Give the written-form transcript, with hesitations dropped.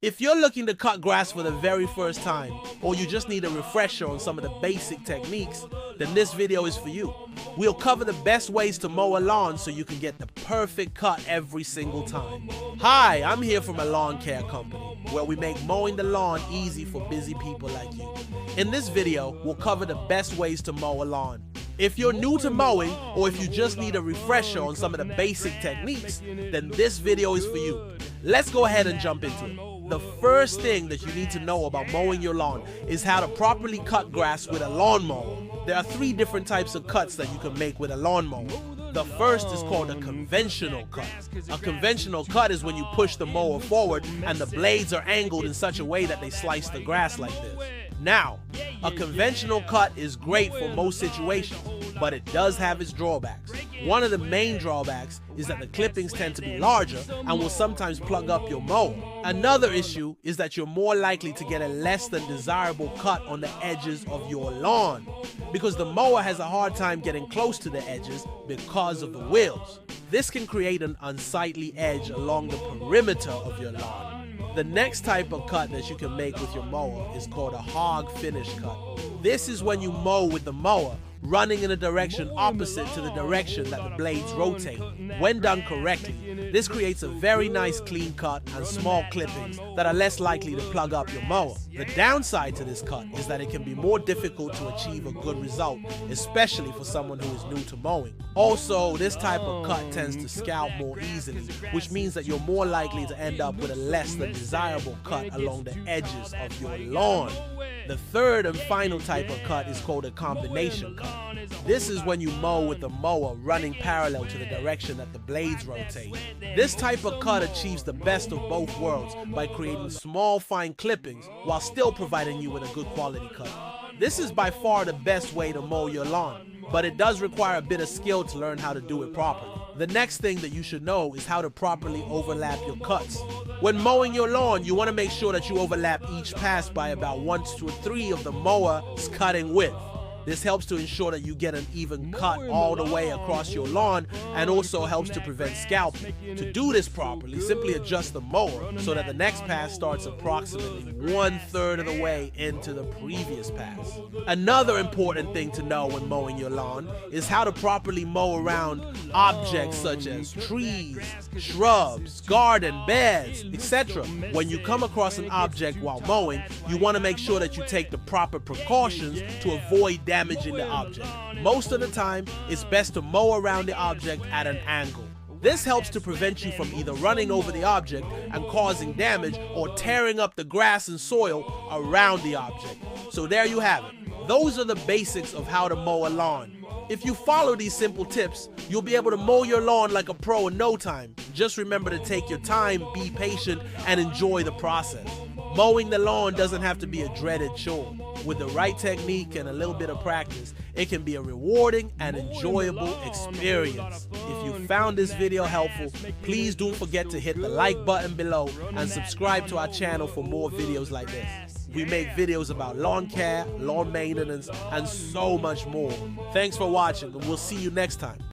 If you're looking to cut grass for the very first time, or you just need a refresher on some of the basic techniques, then this video is for you. We'll cover the best ways to mow a lawn so you can get the perfect cut every single time. Hi, I'm here from a lawn care company, where we make mowing the lawn easy for busy people like you. In this video, we'll cover the best ways to mow a lawn. If you're new to mowing, or if you just need a refresher on some of the basic techniques, then this video is for you. Let's go ahead and jump into it. The first thing that you need to know about mowing your lawn is how to properly cut grass with a lawnmower. There are 3 different types of cuts that you can make with a lawnmower. The first is called a conventional cut. A conventional cut is when you push the mower forward and the blades are angled in such a way that they slice the grass like this. Now, a conventional cut is great for most situations, but it does have its drawbacks. One of the main drawbacks is that the clippings tend to be larger and will sometimes plug up your mower. Another issue is that you're more likely to get a less than desirable cut on the edges of your lawn, because the mower has a hard time getting close to the edges because of the wheels. This can create an unsightly edge along the perimeter of your lawn. The next type of cut that you can make with your mower is called a hog finish cut. This is when you mow with the mower running in a direction opposite to the direction that the blades rotate. When done correctly, this creates a very nice clean cut and small clippings that are less likely to plug up your mower. The downside to this cut is that it can be more difficult to achieve a good result, especially for someone who is new to mowing. Also, this type of cut tends to scalp more easily, which means that you're more likely to end up with a less than desirable cut along the edges of your lawn. The third and final type of cut is called a combination cut. This is when you mow with the mower running parallel to the direction that the blades rotate. This type of cut achieves the best of both worlds by creating small fine clippings while still providing you with a good quality cut. This is by far the best way to mow your lawn, but it does require a bit of skill to learn how to do it properly. The next thing that you should know is how to properly overlap your cuts. When mowing your lawn, you want to make sure that you overlap each pass by about 1 to 3 of the mower's cutting width. This helps to ensure that you get an even cut all the way across your lawn and also helps to prevent scalping. To do this properly, simply adjust the mower so that the next pass starts approximately 1/3 of the way into the previous pass. Another important thing to know when mowing your lawn is how to properly mow around objects such as trees, shrubs, garden beds, etc. When you come across an object while mowing, you want to make sure that you take the proper precautions to avoid damaging the object. Most of the time, it's best to mow around the object at an angle. This helps to prevent you from either running over the object and causing damage or tearing up the grass and soil around the object. So there you have it. Those are the basics of how to mow a lawn. If you follow these simple tips, you'll be able to mow your lawn like a pro in no time. Just remember to take your time, be patient, and enjoy the process. Mowing the lawn doesn't have to be a dreaded chore. With the right technique and a little bit of practice, it can be a rewarding and enjoyable experience. If you found this video helpful, please don't forget to hit the like button below and subscribe to our channel for more videos like this. We make videos about lawn care, lawn maintenance, and so much more. Thanks for watching, and we'll see you next time.